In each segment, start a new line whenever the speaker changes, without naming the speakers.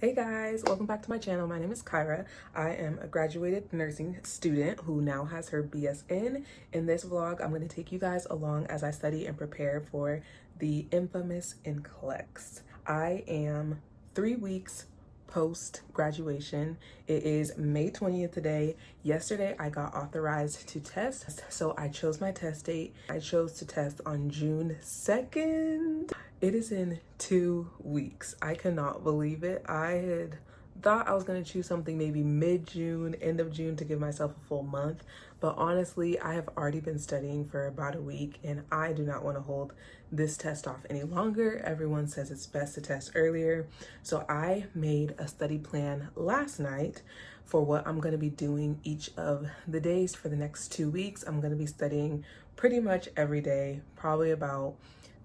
Hey guys, welcome back to my channel. My name is Kyra. I am a graduated nursing student who now has her BSN. In this vlog, I'm going to take you guys along as I study and prepare for the infamous NCLEX. I am 3 weeks post graduation. It is May 20th today. Yesterday I got authorized to test, so I chose my test date. I chose to test on June 2nd. It is in 2 weeks. I cannot believe it. I had thought I was going to choose something maybe mid-June, end of June, to give myself a full month. But honestly, I have already been studying for about a week and I do not want to hold this test off any longer. Everyone says it's best to test earlier. So I made a study plan last night for what I'm going to be doing each of the days for the next 2 weeks. I'm going to be studying pretty much every day, probably about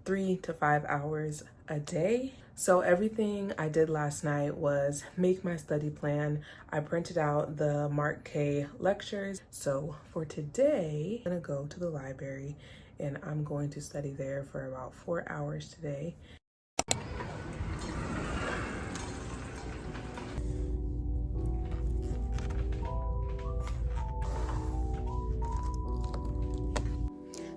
3 to 5 hours a day. So everything I did last night was make my study plan. I printed out the Mark K lectures. So for today, I'm gonna go to the library and I'm going to study there for about 4 hours today.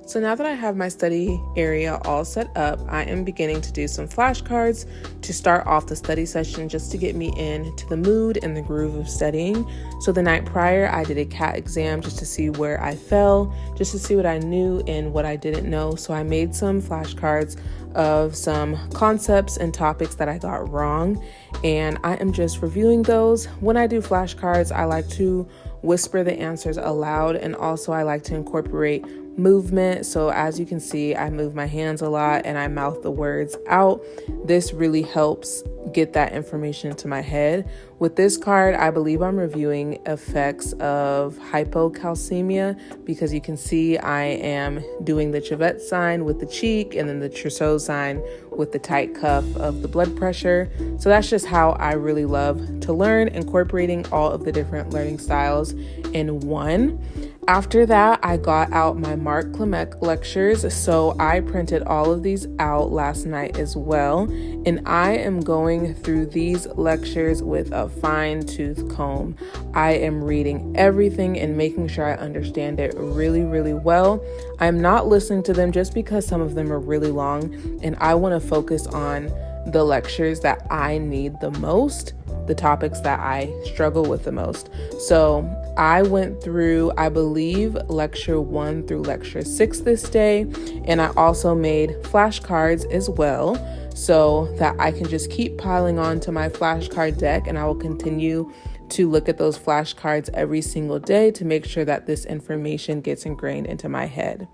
So now that I have my study area all set up, I am beginning to do some flashcards to start off the study session just to get me into the mood and the groove of studying. So the night prior, I did a CAT exam just to see where I fell, just to see what I knew and what I didn't know. So I made some flashcards of some concepts and topics that I got wrong, and I am just reviewing those. When I do flashcards, I like to whisper the answers aloud, and also I like to incorporate movement. So as you can see, I move my hands a lot and I mouth the words out. This really helps get that information into my head. With this card, I believe I'm reviewing effects of hypocalcemia, because you can see I am doing the Chauvet sign with the cheek and then the Trousseau sign with the tight cuff of the blood pressure. So that's just how I really love to learn, incorporating all of the different learning styles in one. After that, I got out my Mark Clement lectures, so I printed all of these out last night as well, and I am going through these lectures with a fine-tooth comb. I am reading everything and making sure I understand it really, really well. I'm not listening to them just because some of them are really long, and I want to focus on the lectures that I need the most, the topics that I struggle with the most. So I went through, I believe, lecture 1 through lecture 6 this day, and I also made flashcards as well, so that I can just keep piling on to my flashcard deck, and I will continue to look at those flashcards every single day to make sure that this information gets ingrained into my head.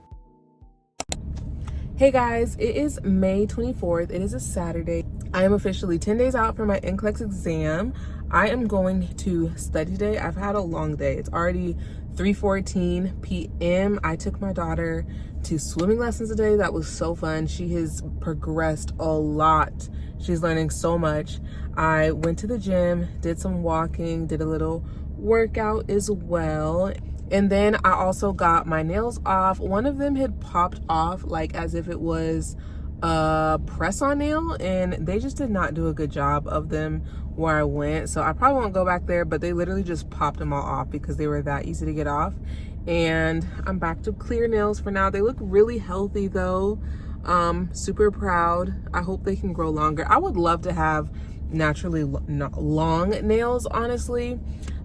Hey guys, it is May 24th. It is a Saturday. I am officially 10 days out from my NCLEX exam. I am going to study today. I've had a long day. It's already 3:14 p.m. I took my daughter to swimming lessons today. That was so fun. She has progressed a lot. She's learning so much. I went to the gym, did some walking, did a little workout as well. And then I also got my nails off. One of them had popped off like as if it was a press-on nail, and they just did not do a good job of them where I went. So I probably won't go back there, but they literally just popped them all off because they were that easy to get off. And I'm back to clear nails for now. They look really healthy though. Super proud. I hope they can grow longer. I would love to have naturally long nails, honestly.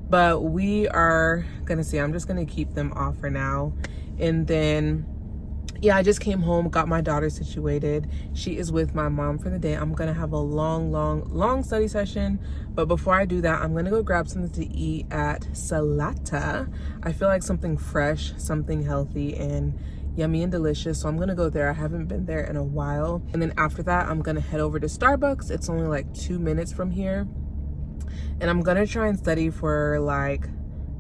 But we are gonna see. I'm just gonna keep them off for now. And then, yeah, I just came home, got my daughter situated. She is with my mom for the day. I'm gonna have a long study session. But before I do that, I'm gonna go grab something to eat at Salata. I feel like something fresh, something healthy and yummy and delicious. So I'm gonna go there. I haven't been there in a while. And then after that, I'm gonna head over to Starbucks. It's only like 2 minutes from here. And I'm gonna try and study for like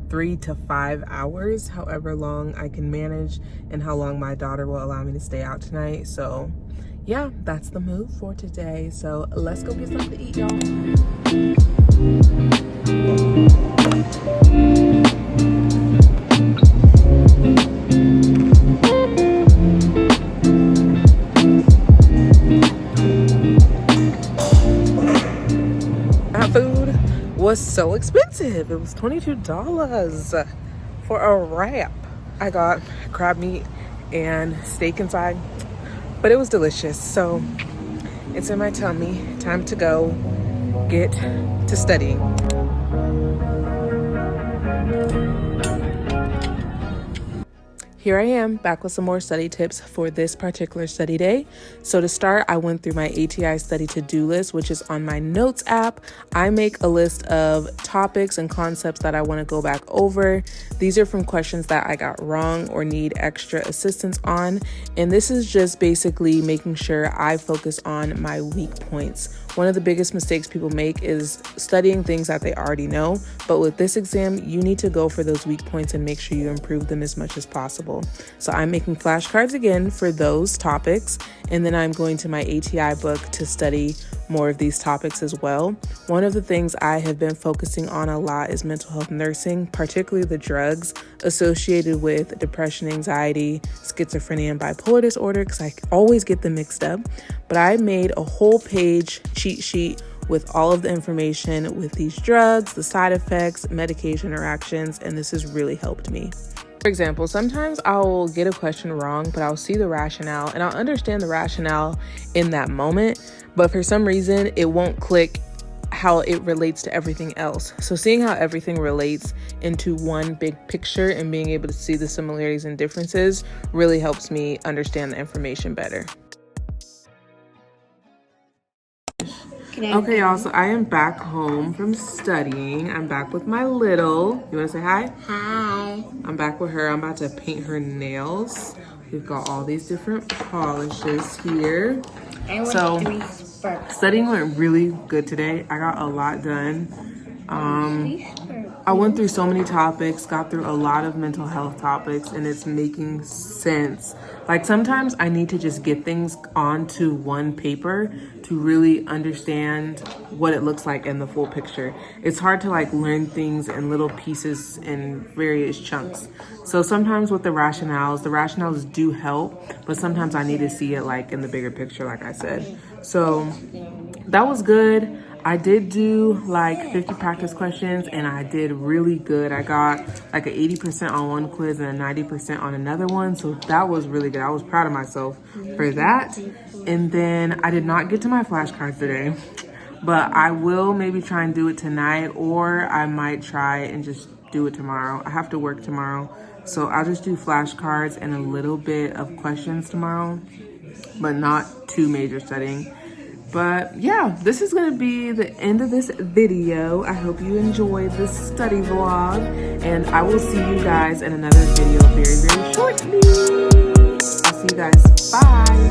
3 to 5 hours, however long I can manage and how long my daughter will allow me to stay out tonight. So yeah, that's the move for today. So let's go get something to eat, y'all. Got food. was so expensive. It was $22 for a wrap. I got crab meat and steak inside, but it was delicious. So it's in my tummy. Time to go get to studying. Here I am back with some more study tips for this particular study day. So to start, I went through my ATI study to-do list, which is on my notes app. I make a list of topics and concepts that I want to go back over. These are from questions that I got wrong or need extra assistance on. And this is just basically making sure I focus on my weak points. One of the biggest mistakes people make is studying things that they already know. But with this exam, you need to go for those weak points and make sure you improve them as much as possible. So I'm making flashcards again for those topics, and then I'm going to my ATI book to study more of these topics as well. One of the things I have been focusing on a lot is mental health nursing, particularly the drugs associated with depression, anxiety, schizophrenia, and bipolar disorder, because I always get them mixed up. But I made a whole page cheat sheet with all of the information with these drugs, the side effects, medication interactions, and this has really helped me. For example, sometimes I'll get a question wrong, but I'll see the rationale and I'll understand the rationale in that moment, but for some reason it won't click how it relates to everything else. So seeing how everything relates into one big picture and being able to see the similarities and differences really helps me understand the information better. Okay, y'all, so I am back home from studying. I'm back with my little. You want to say hi?
Hi.
I'm back with her. I'm about to paint her nails. We've got all these different polishes here. So studying went really good today. I got a lot done. I went through so many topics, got through a lot of mental health topics, and it's making sense. Like sometimes I need to just get things onto one paper to really understand what it looks like in the full picture. It's hard to like learn things in little pieces in various chunks. So sometimes with the rationales do help, but sometimes I need to see it like in the bigger picture, like I said. So that was good. I did do like 50 practice questions and I did really good. I got like an 80% on one quiz and a 90% on another one. So that was really good. I was proud of myself for that. And then I did not get to my flashcards today, but I will maybe try and do it tonight, or I might try and just do it tomorrow. I have to work tomorrow. So I'll just do flashcards and a little bit of questions tomorrow, but not too major studying. But yeah, this is going to be the end of this video. I hope you enjoyed this study vlog, and I will see you guys in another video very, very shortly. I'll see you guys. Bye.